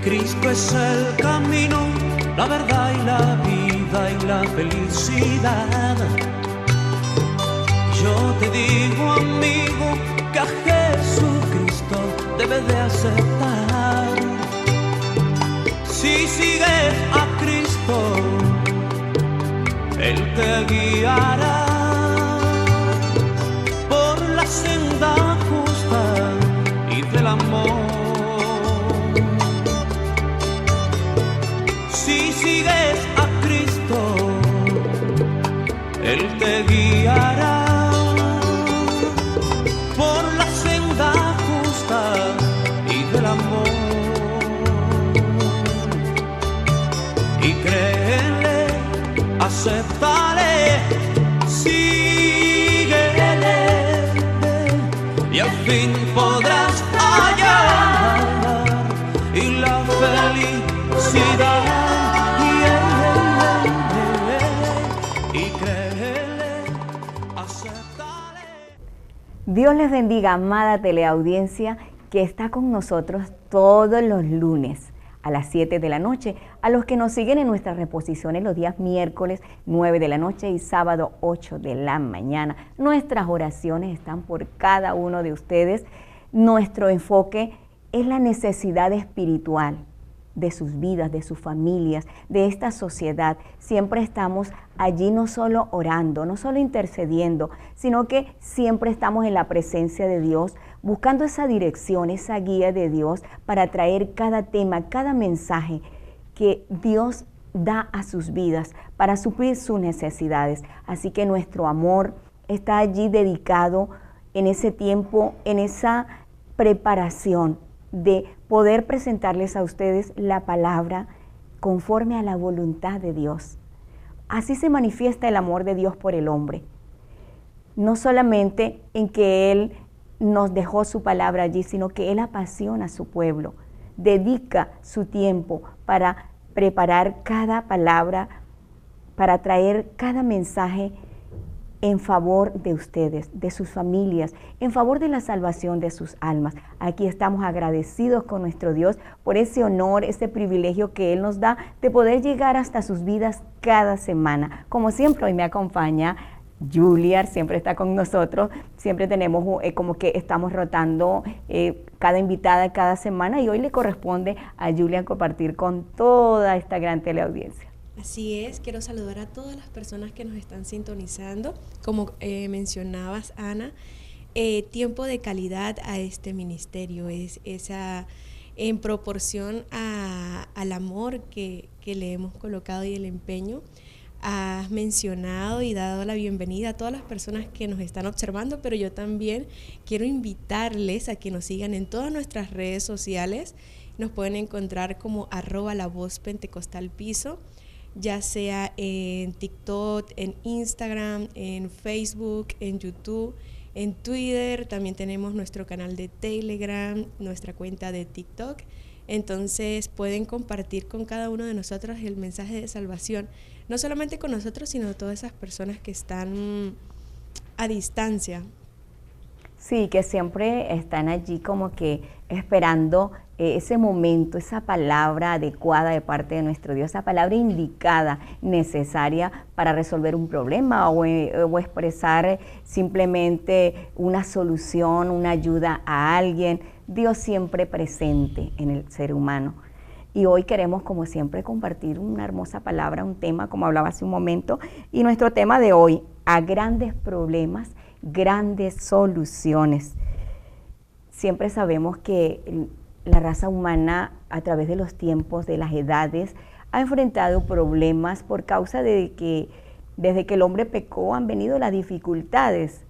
Cristo es el camino, la verdad y la vida y la felicidad. Yo te digo, amigo, que a Jesucristo debes de aceptar. Si sigues a Cristo, Él te guiará por la senda justa y del amor. Si sigues a Cristo, Él te guiará por la senda justa y del amor. Y créele, acéptale, síguele, y al fin podrás hallar y la felicidad. Y créele, acéptale. Dios les bendiga, amada teleaudiencia que está con nosotros todos los lunes a las 7 de la noche, a los que nos siguen en nuestras reposiciones los días miércoles 9 de la noche y sábado 8 de la mañana. Nuestras oraciones están por cada uno de ustedes. Nuestro enfoque es la necesidad espiritual de sus vidas, de sus familias, de esta sociedad. Siempre estamos allí no solo orando, no solo intercediendo, sino que siempre estamos en la presencia de Dios, buscando esa dirección, esa guía de Dios para traer cada tema, cada mensaje que Dios da a sus vidas para suplir sus necesidades. Así que nuestro amor está allí dedicado en ese tiempo, en esa preparación de poder presentarles a ustedes la palabra conforme a la voluntad de Dios. Así se manifiesta el amor de Dios por el hombre. No solamente en que Él nos dejó su palabra allí, sino que Él apasiona a su pueblo, dedica su tiempo para preparar cada palabra, para traer cada mensaje en favor de ustedes, de sus familias, en favor de la salvación de sus almas. Aquí estamos agradecidos con nuestro Dios por ese honor, ese privilegio que Él nos da de poder llegar hasta sus vidas cada semana. Como siempre, hoy me acompaña Julia, siempre está con nosotros, siempre tenemos como que estamos rotando cada invitada cada semana y hoy le corresponde a Julia compartir con toda esta gran teleaudiencia. Así es, quiero saludar a todas las personas que nos están sintonizando. Como mencionabas, Ana, tiempo de calidad a este ministerio es esa en proporción al amor que le hemos colocado y el empeño. Has mencionado y dado la bienvenida a todas las personas que nos están observando, pero yo también quiero invitarles a que nos sigan en todas nuestras redes sociales. Nos pueden encontrar como @lavozpentecostalpiso, ya sea en TikTok, en Instagram, en Facebook, en YouTube, en Twitter. También tenemos nuestro canal de Telegram, nuestra cuenta de TikTok. Entonces pueden compartir con cada uno de nosotros el mensaje de salvación, no solamente con nosotros, sino todas esas personas que están a distancia. Sí, que siempre están allí como que esperando ese momento, esa palabra adecuada de parte de nuestro Dios, esa palabra indicada, necesaria para resolver un problema o expresar simplemente una solución, una ayuda a alguien. Dios siempre presente en el ser humano. Y hoy queremos, como siempre, compartir una hermosa palabra, un tema, como hablaba hace un momento. Y nuestro tema de hoy, a grandes problemas, grandes soluciones. Siempre sabemos que la raza humana, a través de los tiempos, de las edades, ha enfrentado problemas por causa de que desde que el hombre pecó han venido las dificultades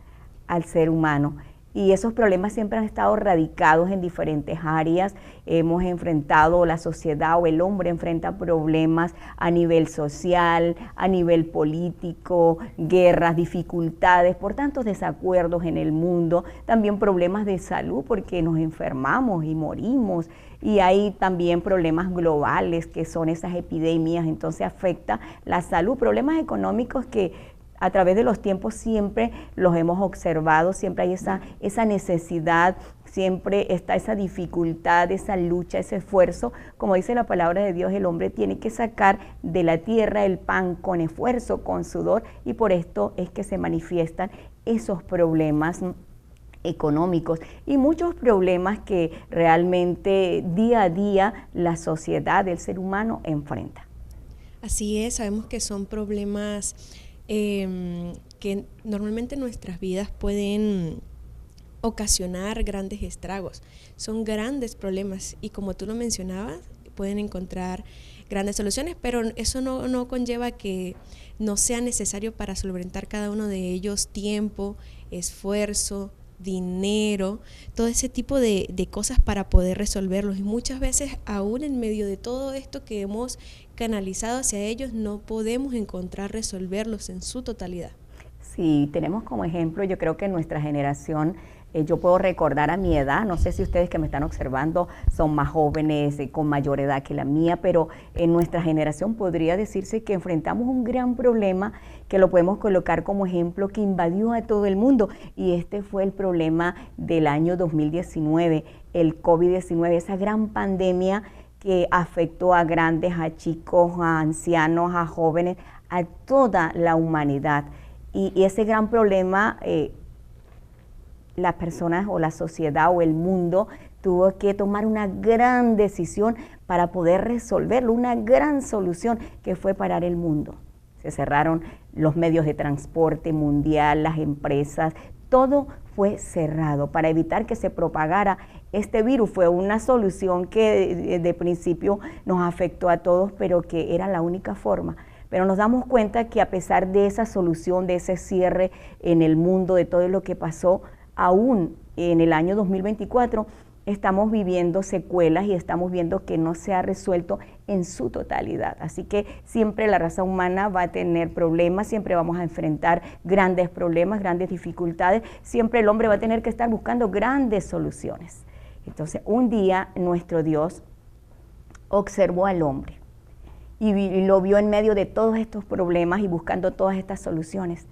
al ser humano. Y esos problemas siempre han estado radicados en diferentes áreas. Hemos enfrentado, la sociedad o el hombre enfrenta problemas a nivel social, a nivel político, guerras, dificultades por tantos desacuerdos en el mundo. También problemas de salud porque nos enfermamos y morimos. Y hay también problemas globales que son esas epidemias, entonces afecta la salud. Problemas económicos que a través de los tiempos siempre los hemos observado, siempre hay esa necesidad, siempre está esa dificultad, esa lucha, ese esfuerzo. Como dice la palabra de Dios, el hombre tiene que sacar de la tierra el pan con esfuerzo, con sudor, y por esto es que se manifiestan esos problemas económicos y muchos problemas que realmente día a día la sociedad, el ser humano enfrenta. Así es, sabemos que son problemas que normalmente en nuestras vidas pueden ocasionar grandes estragos. Son grandes problemas y como tú lo mencionabas, pueden encontrar grandes soluciones, pero eso no conlleva que no sea necesario para solventar cada uno de ellos tiempo, esfuerzo, dinero, todo ese tipo de cosas para poder resolverlos. Y muchas veces, aún en medio de todo esto que hemos canalizado hacia ellos, no podemos encontrar resolverlos en su totalidad. Sí, tenemos como ejemplo, yo creo que nuestra generación, yo puedo recordar a mi edad, no sé si ustedes que me están observando son más jóvenes, con mayor edad que la mía, pero en nuestra generación podría decirse que enfrentamos un gran problema que lo podemos colocar como ejemplo que invadió a todo el mundo, y este fue el problema del año 2019, el COVID-19, esa gran pandemia que afectó a grandes, a chicos, a ancianos, a jóvenes, a toda la humanidad. Y ese gran problema, las personas o la sociedad o el mundo tuvo que tomar una gran decisión para poder resolverlo, una gran solución que fue parar el mundo. Se cerraron los medios de transporte mundial, las empresas, todo fue cerrado para evitar que se propagara este virus. Fue una solución que de principio nos afectó a todos, pero que era la única forma. Pero nos damos cuenta que a pesar de esa solución, de ese cierre en el mundo, de todo lo que pasó, aún en el año 2024 estamos viviendo secuelas y estamos viendo que no se ha resuelto en su totalidad. Así que siempre la raza humana va a tener problemas, siempre vamos a enfrentar grandes problemas, grandes dificultades, siempre el hombre va a tener que estar buscando grandes soluciones. Entonces, un día nuestro Dios observó al hombre y lo vio en medio de todos estos problemas y buscando todas estas soluciones.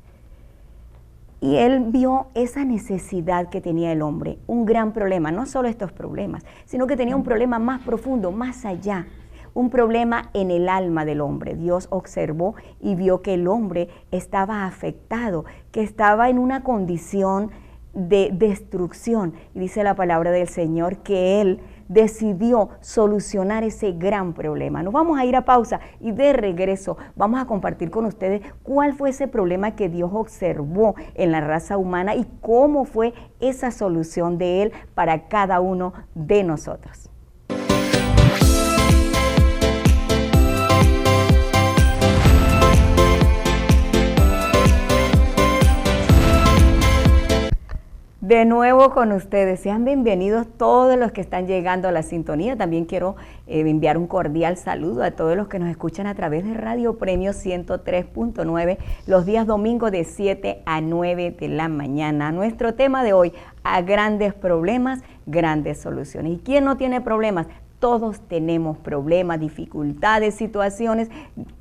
Y él vio esa necesidad que tenía el hombre, un gran problema, no solo estos problemas, sino que tenía un problema más profundo, más allá, un problema en el alma del hombre. Dios observó y vio que el hombre estaba afectado, que estaba en una condición de destrucción. Y dice la palabra del Señor que él decidió solucionar ese gran problema. Nos vamos a ir a pausa y de regreso vamos a compartir con ustedes cuál fue ese problema que Dios observó en la raza humana y cómo fue esa solución de Él para cada uno de nosotros. De nuevo con ustedes, sean bienvenidos todos los que están llegando a la sintonía. También quiero enviar un cordial saludo a todos los que nos escuchan a través de Radio Premio 103.9 los días domingos de 7 a 9 de la mañana. Nuestro tema de hoy, a grandes problemas, grandes soluciones. ¿Y quién no tiene problemas? Todos tenemos problemas, dificultades, situaciones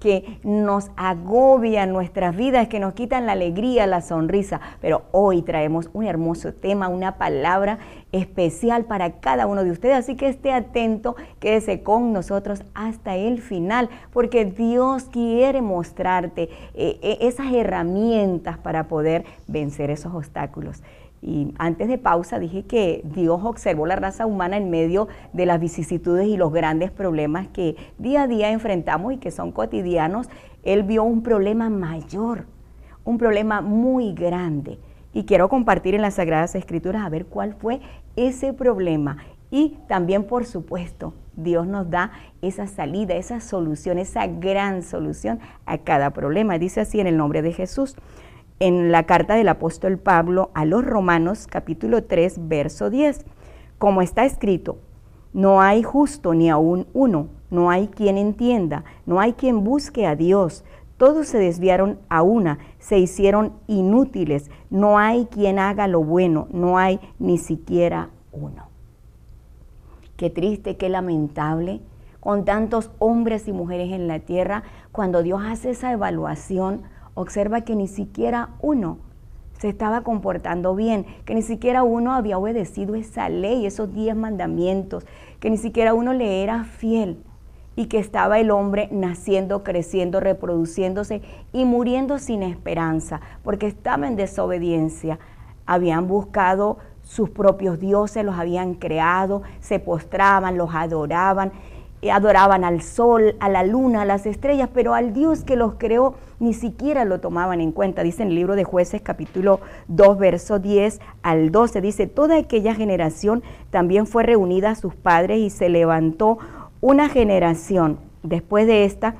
que nos agobian nuestras vidas, que nos quitan la alegría, la sonrisa. Pero hoy traemos un hermoso tema, una palabra especial para cada uno de ustedes. Así que esté atento, quédese con nosotros hasta el final, porque Dios quiere mostrarte esas herramientas para poder vencer esos obstáculos. Y antes de pausa dije que Dios observó la raza humana en medio de las vicisitudes y los grandes problemas que día a día enfrentamos y que son cotidianos. Él vio un problema mayor, un problema muy grande. Y quiero compartir en las Sagradas Escrituras a ver cuál fue ese problema. Y también, por supuesto, Dios nos da esa salida, esa solución, esa gran solución a cada problema. Dice así en el nombre de Jesús. En la carta del apóstol Pablo a los Romanos, capítulo 3, verso 10, como está escrito, no hay justo ni aún uno, no hay quien entienda, no hay quien busque a Dios, todos se desviaron a una, se hicieron inútiles, no hay quien haga lo bueno, no hay ni siquiera uno. Qué triste, qué lamentable, con tantos hombres y mujeres en la tierra, cuando Dios hace esa evaluación, observa que ni siquiera uno se estaba comportando bien, que ni siquiera uno había obedecido esa ley, esos 10 mandamientos, que ni siquiera uno le era fiel y que estaba el hombre naciendo, creciendo, reproduciéndose y muriendo sin esperanza, porque estaba en desobediencia. Habían buscado sus propios dioses, los habían creado, se postraban, los adoraban, adoraban al sol, a la luna, a las estrellas, pero al Dios que los creó ni siquiera lo tomaban en cuenta. Dice en el libro de Jueces capítulo 2, verso 10 al 12, dice: toda aquella generación también fue reunida a sus padres y se levantó una generación después de esta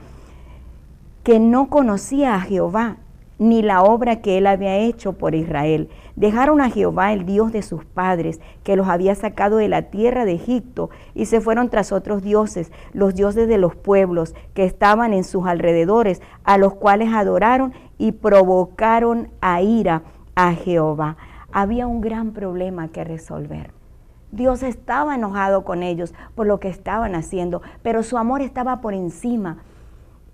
que no conocía a Jehová, ni la obra que él había hecho por Israel. Dejaron a Jehová, el Dios de sus padres, que los había sacado de la tierra de Egipto, y se fueron tras otros dioses, los dioses de los pueblos que estaban en sus alrededores, a los cuales adoraron y provocaron a ira a Jehová. Había un gran problema que resolver. Dios estaba enojado con ellos por lo que estaban haciendo, pero su amor estaba por encima.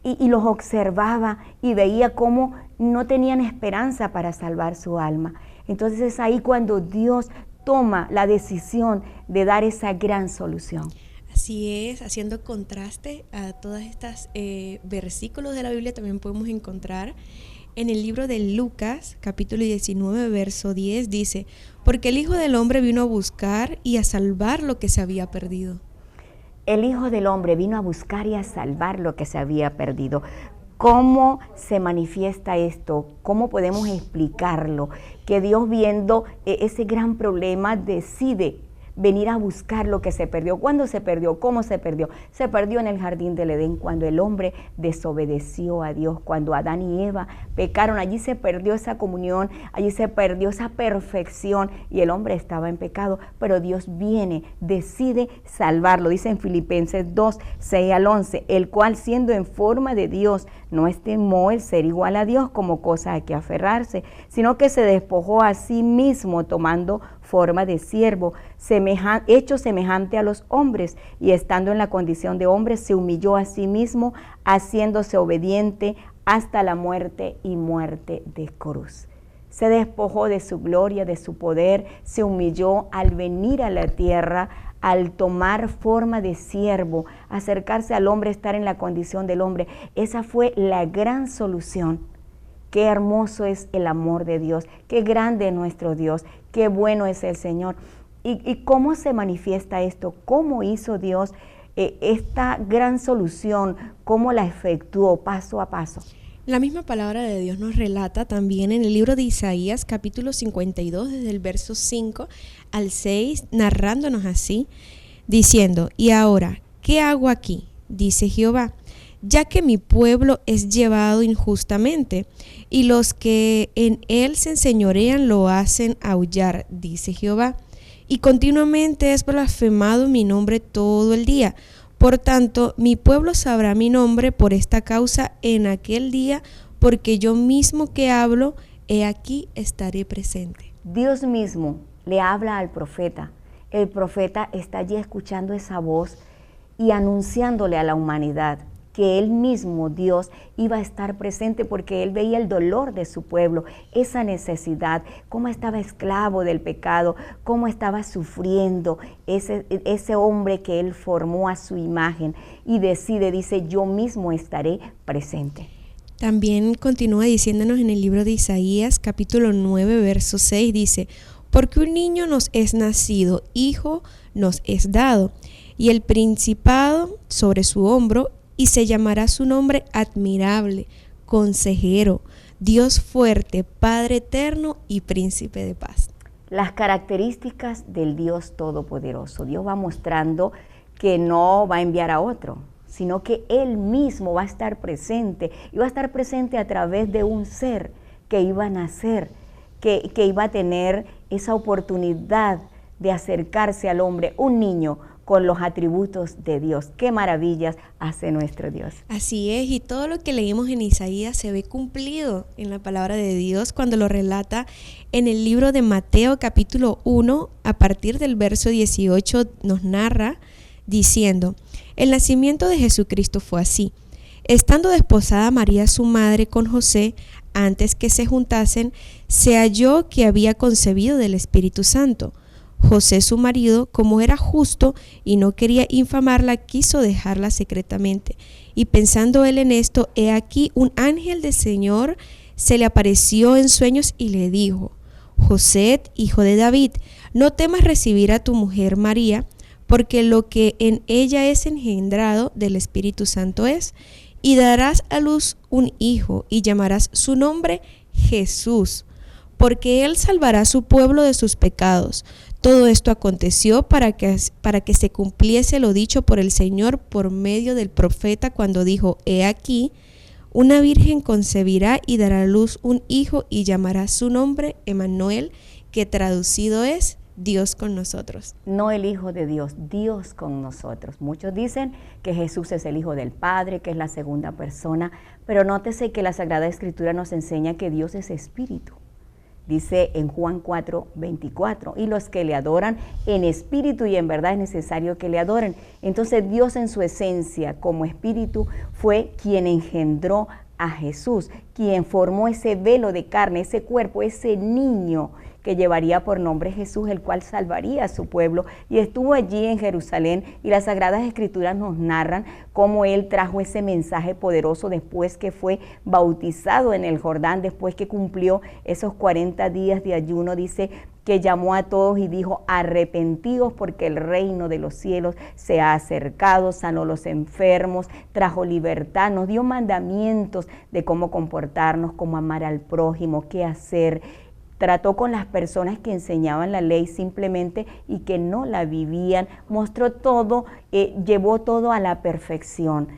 Y los observaba y veía cómo no tenían esperanza para salvar su alma. Entonces es ahí cuando Dios toma la decisión de dar esa gran solución. Así es, haciendo contraste a todas estas versículos de la Biblia, también podemos encontrar en el libro de Lucas, capítulo 19, verso 10, dice: porque el Hijo del Hombre vino a buscar y a salvar lo que se había perdido. El Hijo del Hombre vino a buscar y a salvar lo que se había perdido. ¿Cómo se manifiesta esto? ¿Cómo podemos explicarlo? Que Dios, viendo ese gran problema, decide venir a buscar lo que se perdió. ¿Cuándo se perdió? ¿Cómo se perdió? Se perdió en el jardín del Edén, cuando el hombre desobedeció a Dios, cuando Adán y Eva pecaron. Allí se perdió esa comunión, allí se perdió esa perfección y el hombre estaba en pecado, pero Dios viene, decide salvarlo. Dice en Filipenses 2, 6 al 11, el cual, siendo en forma de Dios, no estimó el ser igual a Dios como cosa a que aferrarse, sino que se despojó a sí mismo, tomando forma de siervo, hecho semejante a los hombres, y estando en la condición de hombre, se humilló a sí mismo, haciéndose obediente hasta la muerte y muerte de cruz. Se despojó de su gloria, de su poder, se humilló al venir a la tierra, al tomar forma de siervo, acercarse al hombre, estar en la condición del hombre. Esa fue la gran solución. Qué hermoso es el amor de Dios, qué grande es nuestro Dios, qué bueno es el Señor. ¿Y cómo se manifiesta esto? ¿Cómo hizo Dios esta gran solución? ¿Cómo la efectuó paso a paso? La misma palabra de Dios nos relata también en el libro de Isaías, capítulo 52, desde el verso 5 al 6, narrándonos así, diciendo: y ahora, ¿qué hago aquí? Dice Jehová, ya que mi pueblo es llevado injustamente, y los que en él se enseñorean lo hacen aullar, dice Jehová, y continuamente es blasfemado mi nombre todo el día. Por tanto, mi pueblo sabrá mi nombre por esta causa en aquel día, porque yo mismo que hablo, he aquí estaré presente. Dios mismo le habla al profeta. El profeta está allí escuchando esa voz y anunciándole a la humanidad que él mismo, Dios, iba a estar presente, porque él veía el dolor de su pueblo, esa necesidad, cómo estaba esclavo del pecado, cómo estaba sufriendo ese hombre que él formó a su imagen, y dice, yo mismo estaré presente. También continúa diciéndonos en el libro de Isaías, capítulo 9, verso 6, dice: porque un niño nos es nacido, hijo nos es dado, y el principado sobre su hombro, y se llamará su nombre admirable, consejero, Dios fuerte, Padre eterno y príncipe de paz. Las características del Dios todopoderoso. Dios va mostrando que no va a enviar a otro, sino que Él mismo va a estar presente, y va a estar presente a través de un ser que iba a nacer, que iba a tener esa oportunidad de acercarse al hombre, un niño con los atributos de Dios. ¡Qué maravillas hace nuestro Dios! Así es, y todo lo que leímos en Isaías se ve cumplido en la palabra de Dios cuando lo relata en el libro de Mateo capítulo 1, a partir del verso 18 nos narra diciendo: el nacimiento de Jesucristo fue así. Estando desposada María su madre con José, antes que se juntasen, se halló que había concebido del Espíritu Santo. José su marido, como era justo y no quería infamarla, quiso dejarla secretamente. Y pensando él en esto, he aquí un ángel del Señor se le apareció en sueños y le dijo: José, hijo de David, no temas recibir a tu mujer María, porque lo que en ella es engendrado del Espíritu Santo es, y darás a luz un hijo, y llamarás su nombre Jesús, porque él salvará a su pueblo de sus pecados. Todo esto aconteció para que se cumpliese lo dicho por el Señor por medio del profeta cuando dijo: He aquí, una virgen concebirá y dará a luz un hijo y llamará su nombre Emmanuel, que traducido es Dios con nosotros. No el Hijo de Dios, Dios con nosotros. Muchos dicen que Jesús es el Hijo del Padre, que es la segunda persona, pero nótese que la Sagrada Escritura nos enseña que Dios es espíritu. Dice en Juan 4:24, y los que le adoran en espíritu y en verdad es necesario que le adoren. Entonces Dios en su esencia como espíritu fue quien engendró a Jesús, quien formó ese velo de carne, ese cuerpo, ese niño que llevaría por nombre Jesús, el cual salvaría a su pueblo, y estuvo allí en Jerusalén, y las Sagradas Escrituras nos narran cómo él trajo ese mensaje poderoso después que fue bautizado en el Jordán, después que cumplió esos 40 días de ayuno. Dice que llamó a todos y dijo: arrepentidos porque el reino de los cielos se ha acercado, sanó los enfermos, trajo libertad, nos dio mandamientos de cómo comportarnos, cómo amar al prójimo, qué hacer. Trató con las personas que enseñaban la ley simplemente y que no la vivían, mostró todo, llevó todo a la perfección,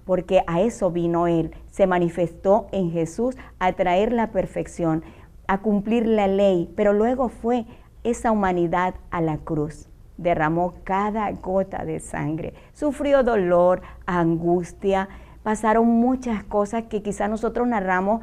porque a eso vino él, se manifestó en Jesús a traer la perfección, a cumplir la ley, pero luego fue esa humanidad a la cruz, derramó cada gota de sangre, sufrió dolor, angustia, pasaron muchas cosas que quizás nosotros narramos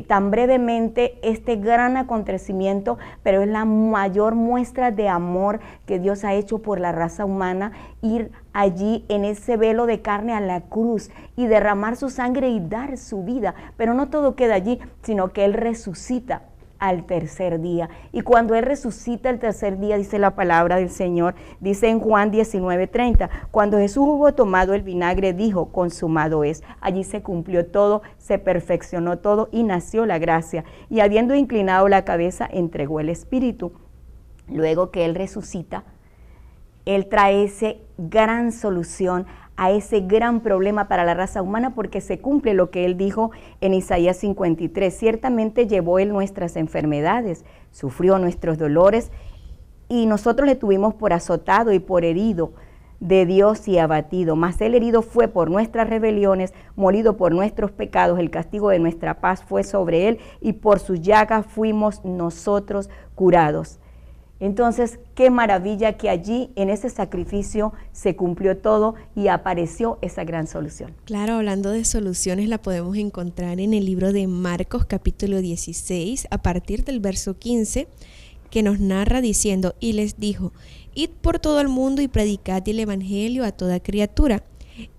tan brevemente este gran acontecimiento, pero es la mayor muestra de amor que Dios ha hecho por la raza humana, ir allí en ese velo de carne a la cruz y derramar su sangre y dar su vida. Pero no todo queda allí, sino que Él resucita al tercer día. Y cuando Él resucita al tercer día, dice la palabra del Señor, dice en Juan 19:30, cuando Jesús hubo tomado el vinagre, dijo: consumado es. Allí se cumplió todo, se perfeccionó todo y nació la gracia. Y habiendo inclinado la cabeza, entregó el Espíritu. Luego que Él resucita, Él trae esa gran solución a ese gran problema para la raza humana, porque se cumple lo que Él dijo en Isaías 53. Ciertamente llevó Él nuestras enfermedades, sufrió nuestros dolores, y nosotros le tuvimos por azotado y por herido de Dios y abatido. Mas Él herido fue por nuestras rebeliones, molido por nuestros pecados, el castigo de nuestra paz fue sobre Él, y por sus llagas fuimos nosotros curados. Entonces, qué maravilla que allí en ese sacrificio se cumplió todo y apareció esa gran solución. Claro, hablando de soluciones, la podemos encontrar en el libro de Marcos capítulo 16, a partir del verso 15, que nos narra diciendo: y les dijo: id por todo el mundo y predicad el evangelio a toda criatura.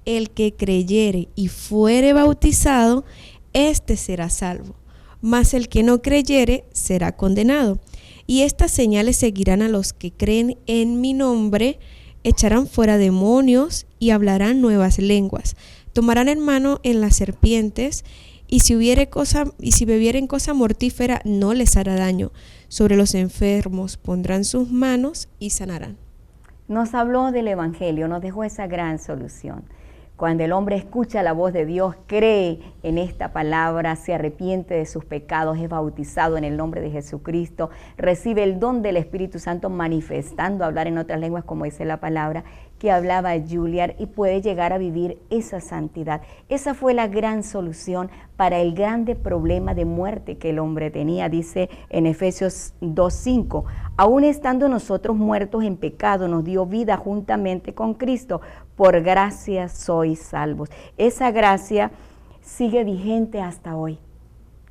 El que creyere y fuere bautizado, éste será salvo, mas el que no creyere será condenado. Y estas señales seguirán a los que creen en mi nombre: echarán fuera demonios y hablarán nuevas lenguas, tomarán en mano en las serpientes, y si bebieren cosa mortífera no les hará daño. Sobre los enfermos pondrán sus manos y sanarán. Nos habló del Evangelio, nos dejó esa gran solución. Cuando el hombre escucha la voz de Dios, cree en esta palabra, se arrepiente de sus pecados, es bautizado en el nombre de Jesucristo, recibe el don del Espíritu Santo manifestando, hablar en otras lenguas, como dice la palabra que hablaba Juliar, y puede llegar a vivir esa santidad. Esa fue la gran solución para el grande problema de muerte que el hombre tenía. Dice en Efesios 2:5, aún estando nosotros muertos en pecado, nos dio vida juntamente con Cristo. Por gracia sois salvos. Esa gracia sigue vigente hasta hoy.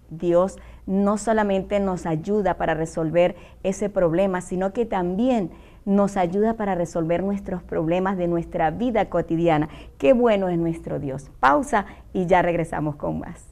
Dios no solamente nos ayuda para resolver ese problema, sino que también nos ayuda para resolver nuestros problemas de nuestra vida cotidiana. Qué bueno es nuestro Dios. Pausa y ya regresamos con más.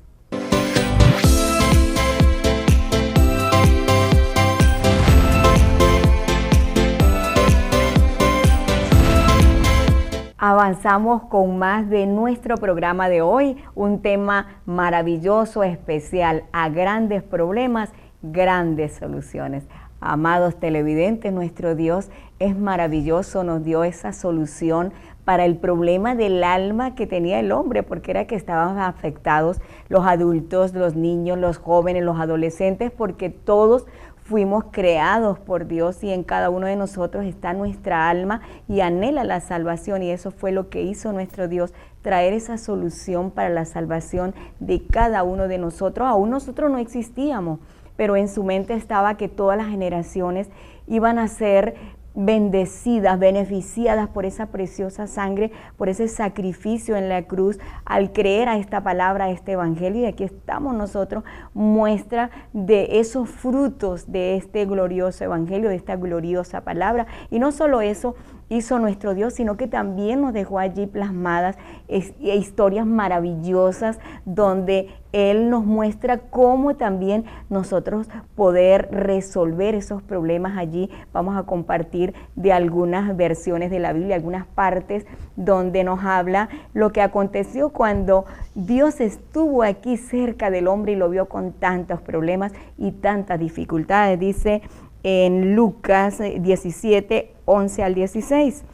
Avanzamos con más de nuestro programa de hoy, un tema maravilloso, especial, a grandes problemas, grandes soluciones. Amados televidentes, nuestro Dios es maravilloso, nos dio esa solución para el problema del alma que tenía el hombre, porque era que estaban afectados los adultos, los niños, los jóvenes, los adolescentes, porque todos fuimos creados por Dios y en cada uno de nosotros está nuestra alma y anhela la salvación, y eso fue lo que hizo nuestro Dios, traer esa solución para la salvación de cada uno de nosotros. Aún nosotros no existíamos, pero en su mente estaba que todas las generaciones iban a ser bendecidas, beneficiadas por esa preciosa sangre, por ese sacrificio en la cruz, al creer a esta palabra, a este evangelio. Y aquí estamos nosotros, muestra de esos frutos de este glorioso evangelio, de esta gloriosa palabra. Y no solo eso hizo nuestro Dios, sino que también nos dejó allí plasmadas historias maravillosas donde Él nos muestra cómo también nosotros poder resolver esos problemas allí. Vamos a compartir de algunas versiones de la Biblia, algunas partes donde nos habla lo que aconteció cuando Dios estuvo aquí cerca del hombre y lo vio con tantos problemas y tantas dificultades. Dice en Lucas 17, 11 al 16.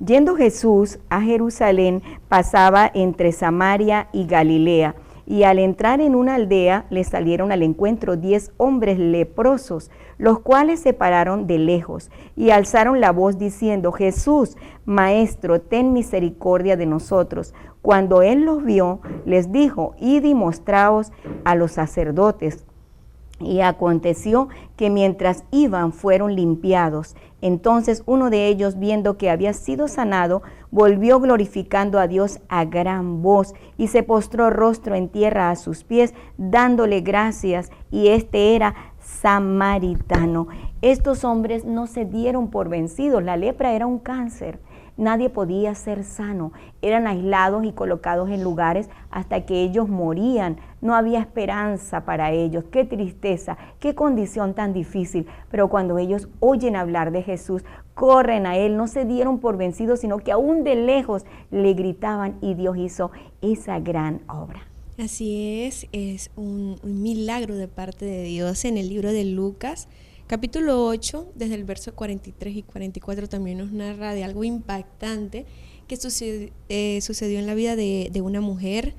Yendo Jesús a Jerusalén, pasaba entre Samaria y Galilea, y al entrar en una aldea le salieron al encuentro 10 hombres leprosos, los cuales se pararon de lejos y alzaron la voz diciendo: Jesús, Maestro, ten misericordia de nosotros. Cuando él los vio, les dijo: Id y mostraos a los sacerdotes. Y aconteció que mientras iban fueron limpiados. Entonces uno de ellos, viendo que había sido sanado, volvió glorificando a Dios a gran voz y se postró rostro en tierra a sus pies, dándole gracias, y este era samaritano. Estos hombres no se dieron por vencidos. La lepra era un cáncer. Nadie podía ser sano, eran aislados y colocados en lugares hasta que ellos morían. No había esperanza para ellos. Qué tristeza, qué condición tan difícil. Pero cuando ellos oyen hablar de Jesús, corren a Él, no se dieron por vencidos, sino que aún de lejos le gritaban, y Dios hizo esa gran obra. Así es un milagro de parte de Dios. En el libro de Lucas, capítulo 8, desde el verso 43 y 44, también nos narra de algo impactante que sucedió en la vida de una mujer,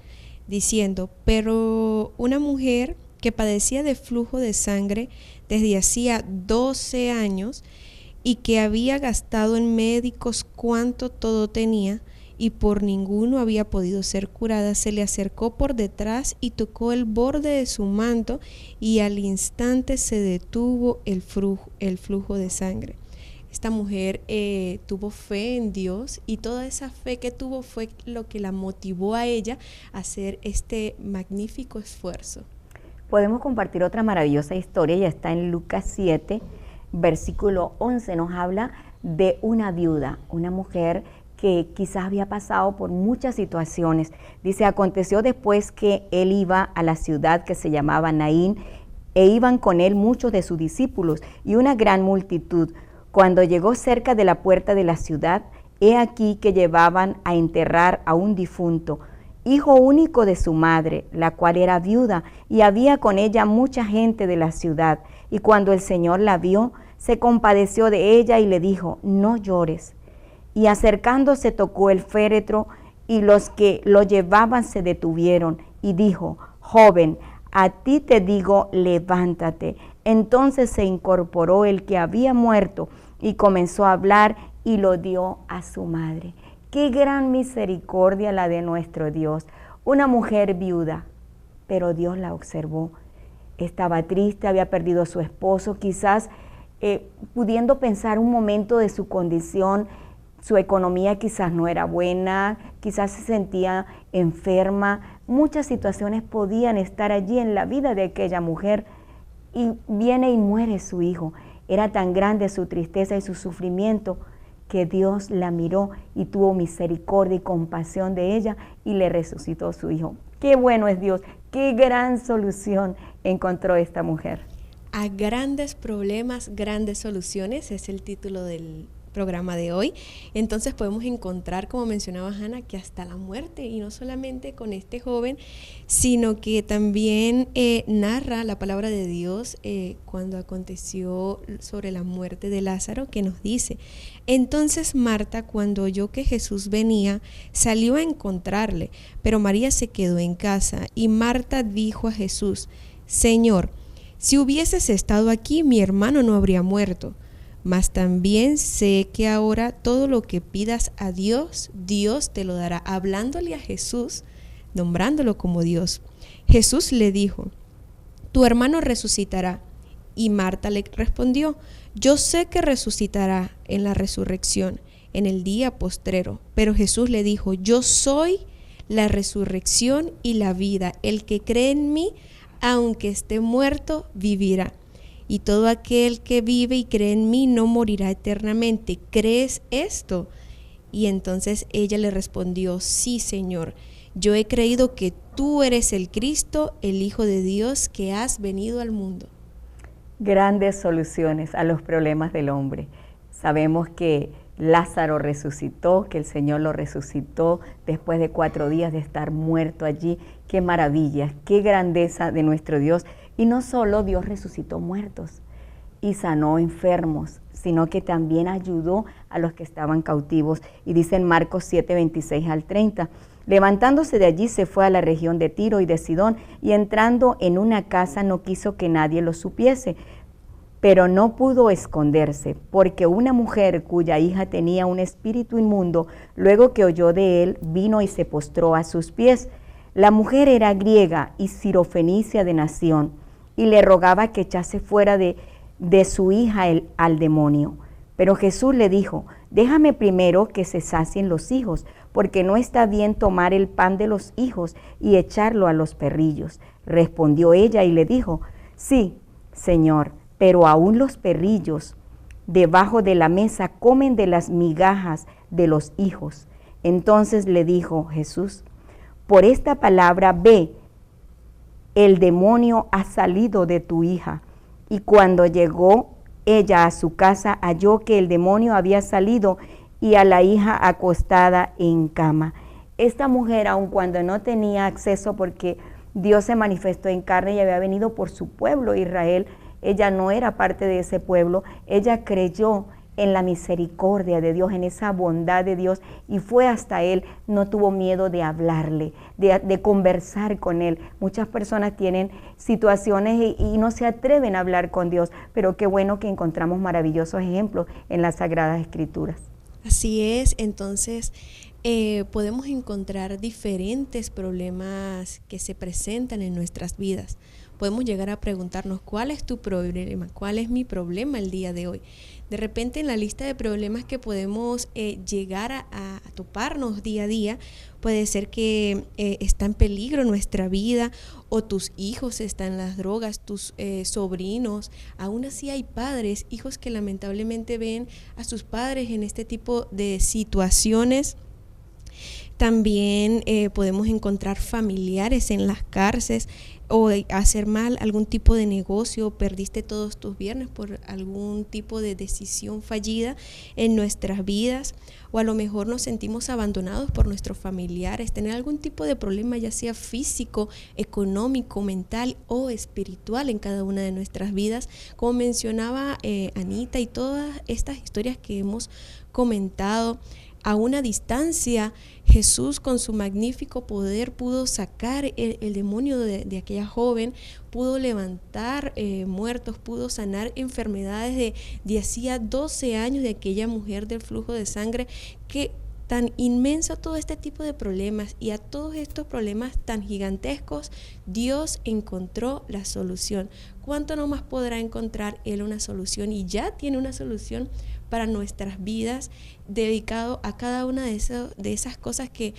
diciendo: pero una mujer que padecía de flujo de sangre desde hacía 12 años y que había gastado en médicos cuanto todo tenía, y por ninguno había podido ser curada, se le acercó por detrás y tocó el borde de su manto, y al instante se detuvo el flujo de sangre. Esta mujer tuvo fe en Dios, y toda esa fe que tuvo fue lo que la motivó a ella a hacer este magnífico esfuerzo. Podemos compartir otra maravillosa historia, ya está en Lucas 7, versículo 11, nos habla de una viuda, una mujer que quizás había pasado por muchas situaciones. Dice: aconteció después que él iba a la ciudad que se llamaba Naín, e iban con él muchos de sus discípulos y una gran multitud. Cuando llegó cerca de la puerta de la ciudad, he aquí que llevaban a enterrar a un difunto, hijo único de su madre, la cual era viuda, y había con ella mucha gente de la ciudad. Y cuando el Señor la vio, se compadeció de ella y le dijo: no llores. Y acercándose tocó el féretro, y los que lo llevaban se detuvieron, y dijo: joven, a ti te digo, levántate. Entonces se incorporó el que había muerto, y comenzó a hablar, y lo dio a su madre. Qué gran misericordia la de nuestro Dios. Una mujer viuda, pero Dios la observó. Estaba triste, había perdido a su esposo, quizás pudiendo pensar un momento de su condición. Su economía quizás no era buena, quizás se sentía enferma. Muchas situaciones podían estar allí en la vida de aquella mujer. Y viene y muere su hijo. Era tan grande su tristeza y su sufrimiento que Dios la miró y tuvo misericordia y compasión de ella y le resucitó su hijo. Qué bueno es Dios, qué gran solución encontró esta mujer. A grandes problemas, grandes soluciones, es el título del programa de hoy. Entonces podemos encontrar, como mencionaba Ana, que hasta la muerte, y no solamente con este joven, sino que también narra la palabra de Dios cuando aconteció sobre la muerte de Lázaro, que nos dice: entonces Marta, cuando oyó que Jesús venía, salió a encontrarle, pero María se quedó en casa. Y Marta dijo a Jesús: Señor, si hubieses estado aquí, mi hermano no habría muerto. Mas también sé que ahora todo lo que pidas a Dios, Dios te lo dará. Hablándole a Jesús, nombrándolo como Dios. Jesús le dijo: tu hermano resucitará. Y Marta le respondió: yo sé que resucitará en la resurrección, en el día postrero. Pero Jesús le dijo: yo soy la resurrección y la vida. El que cree en mí, aunque esté muerto, vivirá. Y todo aquel que vive y cree en mí no morirá eternamente. ¿Crees esto? Y entonces ella le respondió: sí, Señor, yo he creído que tú eres el Cristo, el Hijo de Dios, que has venido al mundo. Grandes soluciones a los problemas del hombre. Sabemos que Lázaro resucitó, que el Señor lo resucitó después de 4 días de estar muerto allí. Qué maravilla, qué grandeza de nuestro Dios. Y no solo Dios resucitó muertos y sanó enfermos, sino que también ayudó a los que estaban cautivos. Y dice en Marcos 7, 26 al 30, levantándose de allí se fue a la región de Tiro y de Sidón, y entrando en una casa no quiso que nadie lo supiese, pero no pudo esconderse, porque una mujer cuya hija tenía un espíritu inmundo, luego que oyó de él, vino y se postró a sus pies. La mujer era griega y sirofenicia de nación, y le rogaba que echase fuera de su hija al demonio. Pero Jesús le dijo: déjame primero que se sacien los hijos, porque no está bien tomar el pan de los hijos y echarlo a los perrillos. Respondió ella y le dijo: sí, Señor, pero aún los perrillos debajo de la mesa comen de las migajas de los hijos. Entonces le dijo Jesús: por esta palabra ve, el demonio ha salido de tu hija. Y cuando llegó ella a su casa, halló que el demonio había salido y a la hija acostada en cama. Esta mujer, aun cuando no tenía acceso, porque Dios se manifestó en carne y había venido por su pueblo Israel, ella no era parte de ese pueblo, ella creyó en la misericordia de Dios, en esa bondad de Dios, y fue hasta él. No tuvo miedo de hablarle, de conversar con él. Muchas personas tienen situaciones y no se atreven a hablar con Dios, pero qué bueno que encontramos maravillosos ejemplos en las Sagradas Escrituras. Así es. Entonces podemos encontrar diferentes problemas que se presentan en nuestras vidas. Podemos llegar a preguntarnos: ¿cuál es tu problema? ¿Cuál es mi problema el día de hoy? De repente, en la lista de problemas que podemos llegar a toparnos día a día, puede ser que está en peligro nuestra vida, o tus hijos están en las drogas, tus sobrinos. Aún así hay padres, hijos que lamentablemente ven a sus padres en este tipo de situaciones. También podemos encontrar familiares en las cárceles, o hacer mal algún tipo de negocio, perdiste todos tus bienes por algún tipo de decisión fallida en nuestras vidas, o a lo mejor nos sentimos abandonados por nuestros familiares, tener algún tipo de problema, ya sea físico, económico, mental o espiritual en cada una de nuestras vidas, como mencionaba Anita, y todas estas historias que hemos comentado. A una distancia, Jesús con su magnífico poder pudo sacar el demonio de aquella joven, pudo levantar muertos, pudo sanar enfermedades de hacía 12 años de aquella mujer del flujo de sangre. Que tan inmenso todo este tipo de problemas, y a todos estos problemas tan gigantescos, Dios encontró la solución. ¿Cuánto no más podrá encontrar Él una solución? Y ya tiene una solución para nuestras vidas, dedicado a cada una de esas cosas que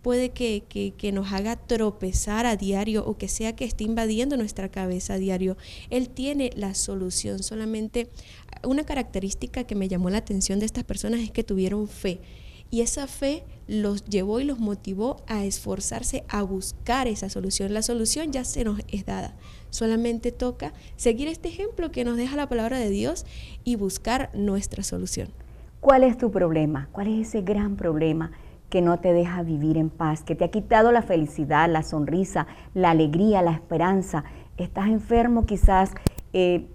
puede que nos haga tropezar a diario o que sea que esté invadiendo nuestra cabeza a diario. Él tiene la solución. Solamente una característica que me llamó la atención de estas personas es que tuvieron fe. Y esa fe los llevó y los motivó a esforzarse a buscar esa solución. La solución ya se nos es dada. Solamente toca seguir este ejemplo que nos deja la palabra de Dios y buscar nuestra solución. ¿Cuál es tu problema? ¿Cuál es ese gran problema que no te deja vivir en paz, que te ha quitado la felicidad, la sonrisa, la alegría, la esperanza? ¿Estás enfermo? Quizás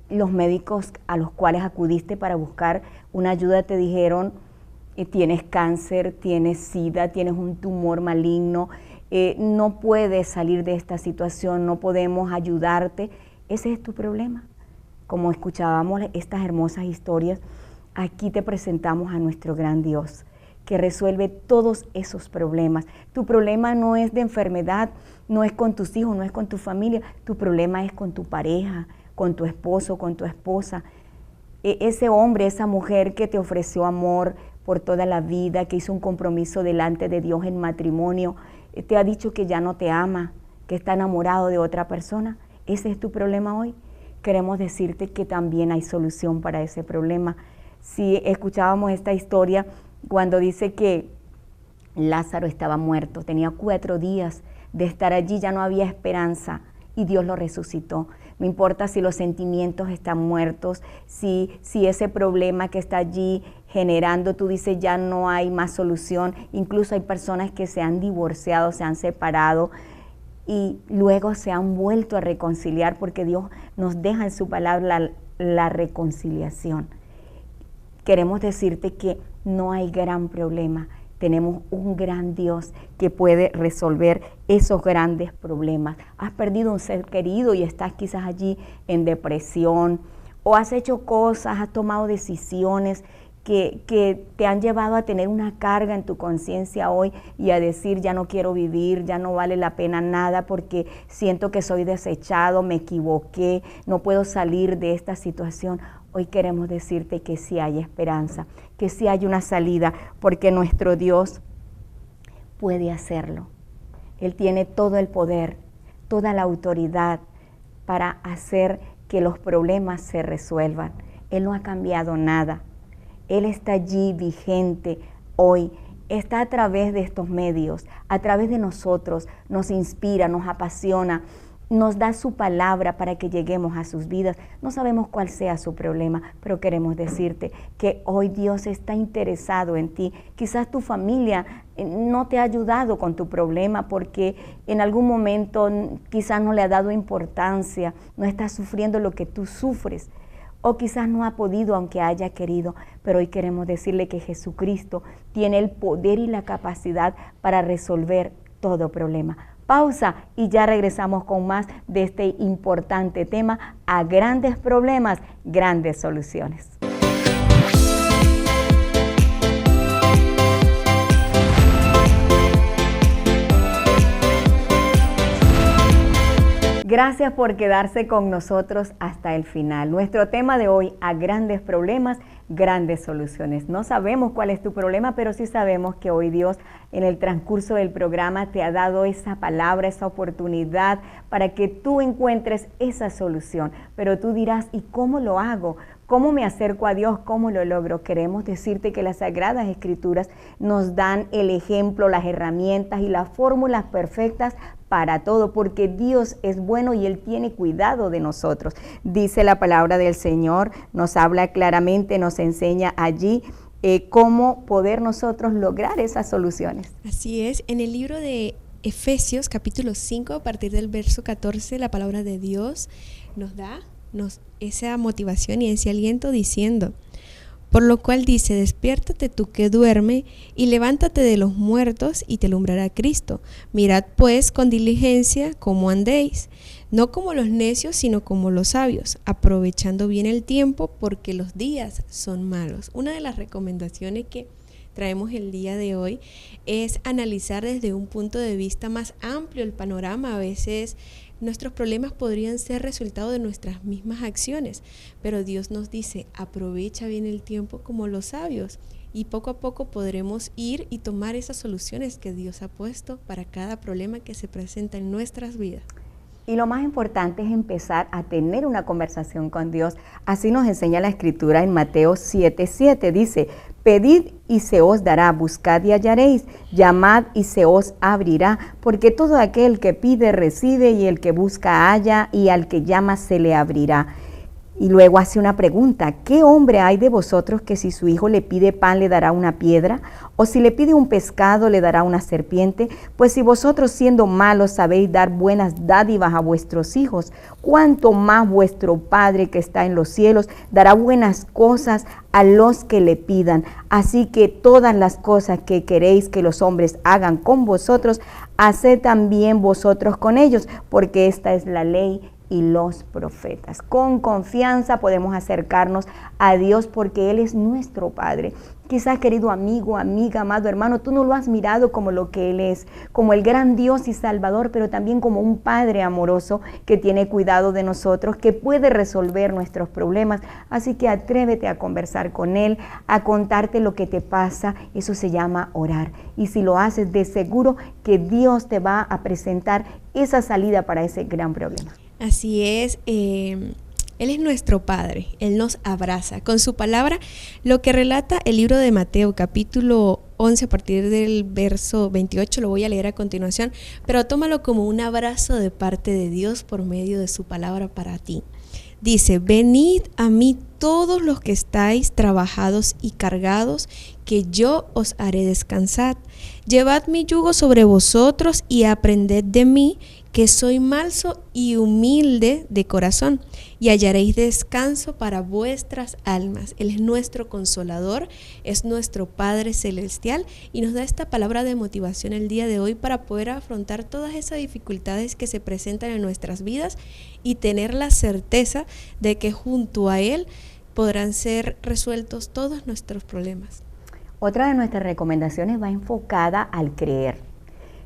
los médicos a los cuales acudiste para buscar una ayuda te dijeron: tienes cáncer, tienes SIDA, tienes un tumor maligno, no puedes salir de esta situación, no podemos ayudarte. Ese es tu problema. Como escuchábamos estas hermosas historias, aquí te presentamos a nuestro gran Dios, que resuelve todos esos problemas. Tu problema no es de enfermedad, no es con tus hijos, no es con tu familia, tu problema es con tu pareja, con tu esposo, con tu esposa. Ese hombre, esa mujer que te ofreció amor por toda la vida, que hizo un compromiso delante de Dios en matrimonio, te ha dicho que ya no te ama, que está enamorado de otra persona. ¿Ese es tu problema hoy? Queremos decirte que también hay solución para ese problema. Si escuchábamos esta historia cuando dice que Lázaro estaba muerto, tenía 4 días de estar allí, ya no había esperanza y Dios lo resucitó. No importa si los sentimientos están muertos, si ese problema que está allí generando, tú dices ya no hay más solución. Incluso hay personas que se han divorciado, se han separado y luego se han vuelto a reconciliar porque Dios nos deja en su palabra la reconciliación. Queremos decirte que no hay gran problema. Tenemos un gran Dios que puede resolver esos grandes problemas. Has perdido un ser querido y estás quizás allí en depresión, o has hecho cosas, has tomado decisiones que te han llevado a tener una carga en tu conciencia hoy y a decir: ya no quiero vivir, ya no vale la pena nada porque siento que soy desechado, me equivoqué, no puedo salir de esta situación. Hoy queremos decirte que sí hay esperanza, que sí hay una salida, porque nuestro Dios puede hacerlo. Él tiene todo el poder, toda la autoridad para hacer que los problemas se resuelvan. Él no ha cambiado nada. Él está allí vigente hoy. Está a través de estos medios, a través de nosotros, nos inspira, nos apasiona, nos da su palabra para que lleguemos a sus vidas. No sabemos cuál sea su problema, pero queremos decirte que hoy Dios está interesado en ti. Quizás tu familia no te ha ayudado con tu problema porque en algún momento quizás no le ha dado importancia, no está sufriendo lo que tú sufres. O quizás no ha podido aunque haya querido, pero hoy queremos decirle que Jesucristo tiene el poder y la capacidad para resolver todo problema. Pausa y ya regresamos con más de este importante tema: a grandes problemas, grandes soluciones. Gracias por quedarse con nosotros hasta el final. Nuestro tema de hoy: a grandes problemas, grandes soluciones. No sabemos cuál es tu problema, pero sí sabemos que hoy Dios en el transcurso del programa te ha dado esa palabra, esa oportunidad para que tú encuentres esa solución. Pero tú dirás: ¿y cómo lo hago? ¿Cómo me acerco a Dios? ¿Cómo lo logro? Queremos decirte que las Sagradas Escrituras nos dan el ejemplo, las herramientas y las fórmulas perfectas para todo, porque Dios es bueno y Él tiene cuidado de nosotros. Dice la palabra del Señor, nos habla claramente, nos enseña allí cómo poder nosotros lograr esas soluciones. Así es, en el libro de Efesios capítulo 5, a partir del verso 14, la palabra de Dios nos da esa motivación y ese aliento diciendo: por lo cual dice, despiértate tú que duerme, y levántate de los muertos, y te alumbrará Cristo. Mirad pues con diligencia cómo andéis, no como los necios, sino como los sabios, aprovechando bien el tiempo, porque los días son malos. Una de las recomendaciones que traemos el día de hoy es analizar desde un punto de vista más amplio el panorama. A veces nuestros problemas podrían ser resultado de nuestras mismas acciones, pero Dios nos dice, aprovecha bien el tiempo como los sabios y poco a poco podremos ir y tomar esas soluciones que Dios ha puesto para cada problema que se presenta en nuestras vidas. Y lo más importante es empezar a tener una conversación con Dios. Así nos enseña la Escritura en Mateo 7:7. Dice, pedid y se os dará, buscad y hallaréis, llamad y se os abrirá, porque todo aquel que pide recibe y el que busca halla y al que llama se le abrirá. Y luego hace una pregunta, ¿qué hombre hay de vosotros que si su hijo le pide pan le dará una piedra? ¿O si le pide un pescado le dará una serpiente? Pues si vosotros siendo malos sabéis dar buenas dádivas a vuestros hijos, ¿cuánto más vuestro Padre que está en los cielos dará buenas cosas a los que le pidan? Así que todas las cosas que queréis que los hombres hagan con vosotros, haced también vosotros con ellos, porque esta es la ley y los profetas. Con confianza podemos acercarnos a Dios porque Él es nuestro Padre. Quizás, querido amigo, amiga, amado hermano, tú no lo has mirado como lo que Él es, como el gran Dios y Salvador, pero también como un Padre amoroso que tiene cuidado de nosotros, que puede resolver nuestros problemas. Así que atrévete a conversar con Él, a contarte lo que te pasa. Eso se llama orar. Y si lo haces, de seguro que Dios te va a presentar esa salida para ese gran problema. Así es, Él es nuestro Padre, Él nos abraza. Con su palabra, lo que relata el libro de Mateo, capítulo 11, a partir del verso 28, lo voy a leer a continuación, pero tómalo como un abrazo de parte de Dios por medio de su palabra para ti. Dice, venid a mí todos los que estáis trabajados y cargados, que yo os haré descansar. Llevad mi yugo sobre vosotros y aprended de mí, que soy manso y humilde de corazón, y hallaréis descanso para vuestras almas. Él es nuestro consolador, es nuestro Padre Celestial, y nos da esta palabra de motivación el día de hoy para poder afrontar todas esas dificultades que se presentan en nuestras vidas y tener la certeza de que junto a Él podrán ser resueltos todos nuestros problemas. Otra de nuestras recomendaciones va enfocada al creer.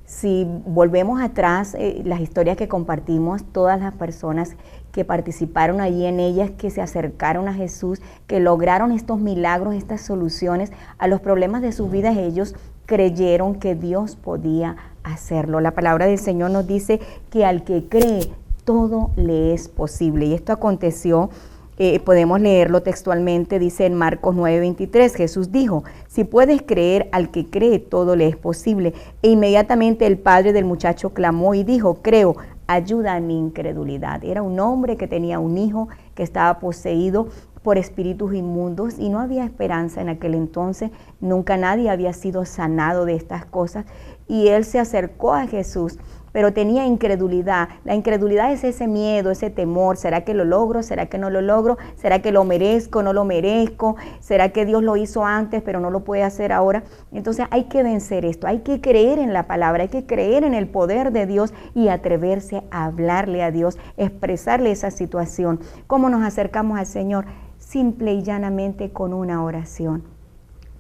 Si volvemos atrás, las historias que compartimos, todas las personas que participaron allí en ellas, que se acercaron a Jesús, que lograron estos milagros, estas soluciones a los problemas de sus vidas, ellos creyeron que Dios podía hacerlo. La palabra del Señor nos dice que al que cree, todo le es posible. Y esto aconteció. Podemos leerlo textualmente, dice en Marcos 9:23, Jesús dijo, si puedes creer, al que cree todo le es posible. E inmediatamente el padre del muchacho clamó y dijo, creo, ayuda a mi incredulidad. Era un hombre que tenía un hijo que estaba poseído por espíritus inmundos y no había esperanza en aquel entonces, nunca nadie había sido sanado de estas cosas y él se acercó a Jesús, pero tenía incredulidad. La incredulidad es ese miedo, ese temor. ¿Será que lo logro? ¿Será que no lo logro? ¿Será que lo merezco? ¿No lo merezco? ¿Será que Dios lo hizo antes pero no lo puede hacer ahora? Entonces hay que vencer esto, hay que creer en la palabra, hay que creer en el poder de Dios y atreverse a hablarle a Dios, expresarle esa situación. ¿Cómo nos acercamos al Señor? Simple y llanamente con una oración.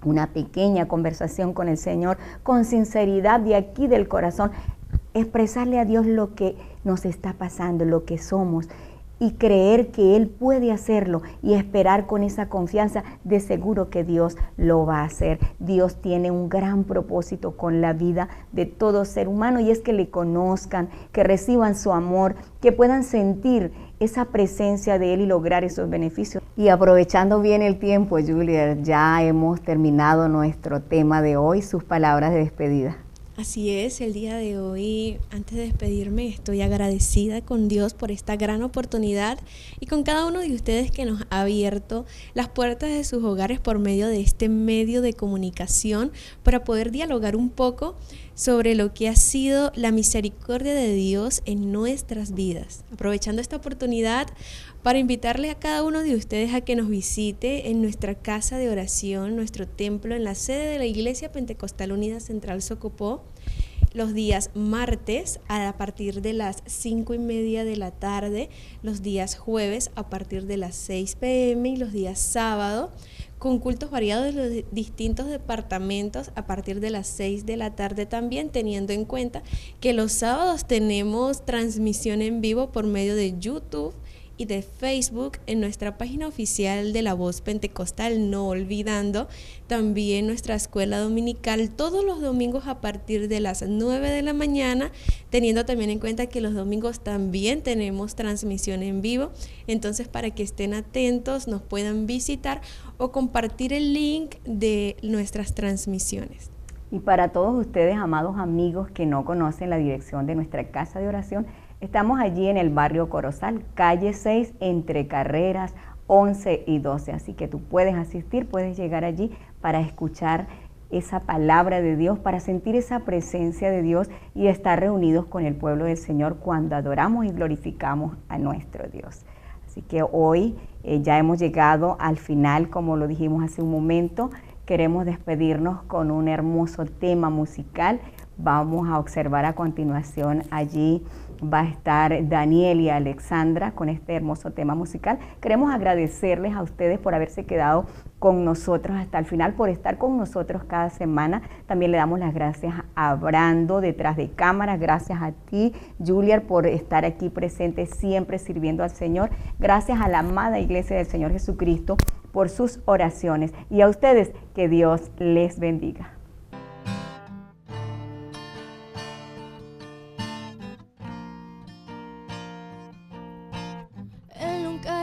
Una pequeña conversación con el Señor, con sinceridad de aquí del corazón, expresarle a Dios lo que nos está pasando, lo que somos y creer que Él puede hacerlo y esperar con esa confianza de seguro que Dios lo va a hacer. Dios tiene un gran propósito con la vida de todo ser humano y es que le conozcan, que reciban su amor, que puedan sentir esa presencia de Él y lograr esos beneficios. Y aprovechando bien el tiempo, Julia, ya hemos terminado nuestro tema de hoy, sus palabras de despedida. Así es, el día de hoy, antes de despedirme, estoy agradecida con Dios por esta gran oportunidad y con cada uno de ustedes que nos ha abierto las puertas de sus hogares por medio de este medio de comunicación para poder dialogar un poco sobre lo que ha sido la misericordia de Dios en nuestras vidas. Aprovechando esta oportunidad para invitarle a cada uno de ustedes a que nos visite en nuestra casa de oración, nuestro templo en la sede de la Iglesia Pentecostal Unida Central Socopó, los días martes a partir de las 5:30 de la tarde, los días jueves a partir de las 6 p.m. y los días sábado con cultos variados de los distintos departamentos a partir de las 6 de la tarde también, teniendo en cuenta que los sábados tenemos transmisión en vivo por medio de YouTube y de Facebook en nuestra página oficial de La Voz Pentecostal, no olvidando también nuestra escuela dominical todos los domingos a partir de las 9 de la mañana, teniendo también en cuenta que los domingos también tenemos transmisión en vivo. Entonces, para que estén atentos, nos puedan visitar o compartir el link de nuestras transmisiones. Y para todos ustedes, amados amigos que no conocen la dirección de nuestra casa de oración, estamos allí en el barrio Corozal, calle 6, entre carreras 11 y 12. Así que tú puedes asistir, puedes llegar allí para escuchar esa palabra de Dios, para sentir esa presencia de Dios y estar reunidos con el pueblo del Señor cuando adoramos y glorificamos a nuestro Dios. Así que hoy ya hemos llegado al final, como lo dijimos hace un momento. Queremos despedirnos con un hermoso tema musical. Vamos a observar a continuación, allí va a estar Daniel y Alexandra con este hermoso tema musical. Queremos agradecerles a ustedes por haberse quedado con nosotros hasta el final, por estar con nosotros cada semana. También le damos las gracias a Brando detrás de cámaras. Gracias a ti, Julia, por estar aquí presente, siempre sirviendo al Señor. Gracias a la amada Iglesia del Señor Jesucristo por sus oraciones. Y a ustedes, que Dios les bendiga.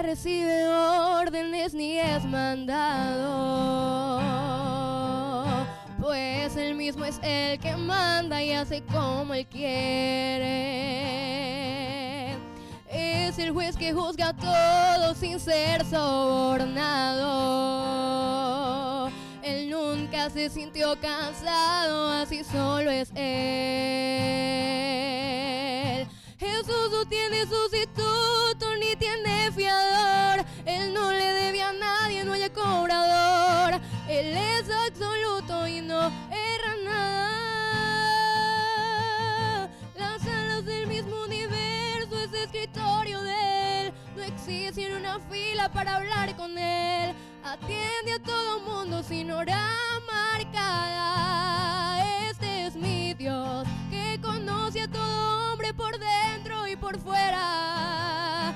Recibe órdenes ni es mandado, pues él mismo es el que manda y hace como él quiere. Es el juez que juzga a todos sin ser sobornado. Él nunca se sintió cansado, así solo es él. Jesús no tiene sustituto ni tiene fiador. Él no le debe a nadie, no hay cobrador. Él es absoluto y no erra nada. Las alas del mismo universo es escritorio de él. No existe una fila para hablar con él. Atiende a todo mundo sin hora marcada. Este es mi Dios que conoce a todo hombre por dentro y por fuera.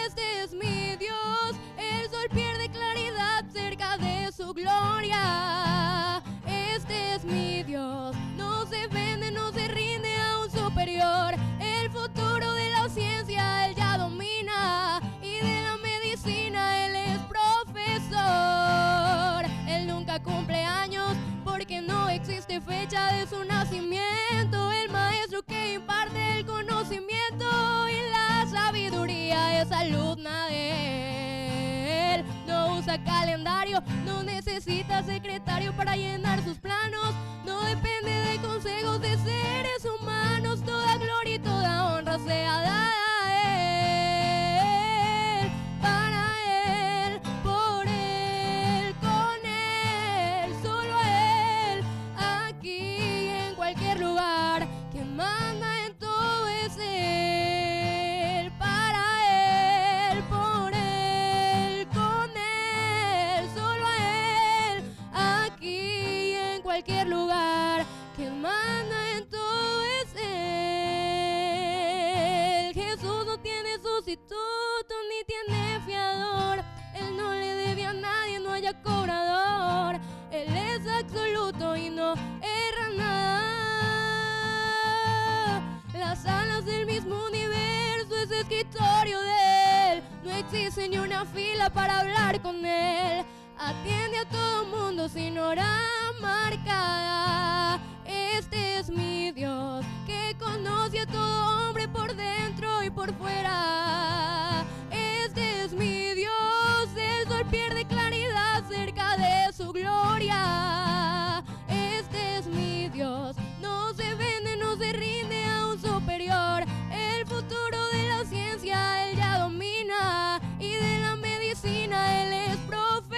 Este es mi Dios, el sol pierde claridad cerca de su gloria. Este es mi Dios, no se vende, no se rinde a un superior. El futuro de la ciencia él ya domina, y de la medicina él es profesor. Él nunca cumple años porque no existe fecha de su nacimiento. El maestro que imparte el conocimiento y la sabiduría es alumna de él. No usa calendario, no necesita secretario para llenar sus planos. No depende de consejos de seres humanos. Toda gloria y toda honra sea dada a él, para él, por él, con él, solo a él, aquí y en cualquier lugar. Quien manda en todo es él, para él, por él, con él, solo a él, aquí y en cualquier lugar. Quien manda en todo es él. Jesús no tiene sustituto ni tiene fiador. Él no le debe a nadie, no haya cobrador. Él es absoluto y no erra nada. Las alas del mismo universo es escritorio de él. No existe ni una fila para hablar con él. Atiende a todo mundo sin hora marcada. Este es mi Dios que conoce a todo hombre por dentro y por fuera. Este es mi Dios, el sol pierde claridad cerca de su gloria. Este es mi Dios, no se vende, no se rinde a un superior. El futuro de la ciencia él ya domina, y de la medicina él es profesor.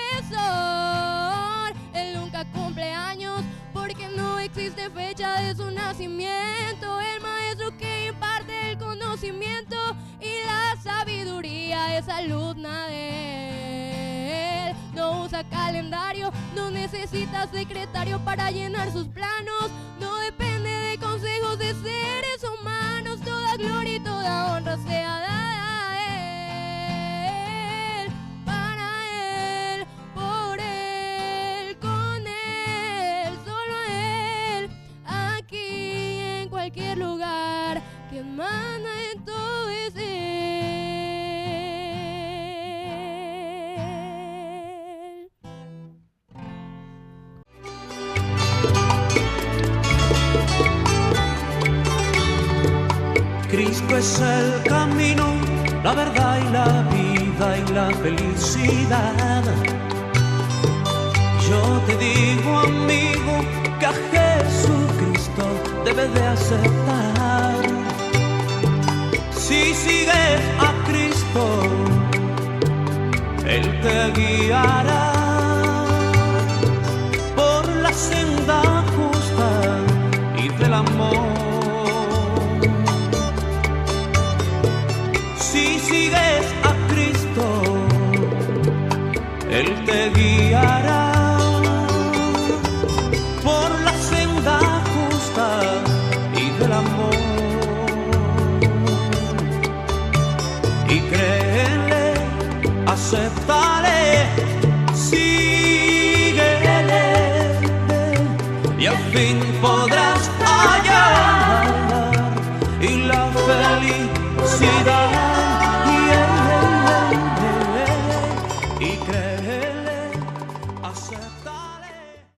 Él nunca cumple años porque no existe fecha de su nacimiento. El maestro que imparte el conocimiento y la sabiduría es alumna de él. No usa usa calendario, no necesita secretario para llenar sus planos, no depende de consejos de seres humanos, toda gloria y toda honra sea dada a Él, para Él, por Él, con Él, solo a Él, aquí en cualquier lugar, quien manda en todo es Él. Cristo es el camino, la verdad y la vida y la felicidad. Yo te digo, amigo, que a Jesucristo debes de aceptar. Si sigues a Cristo, Él te guiará por la senda justa y del amor. Si sigues a Cristo, Él te guiará por la senda justa y del amor. Y créele, acéptale, síguele, y al fin podrás hallar y la felicidad.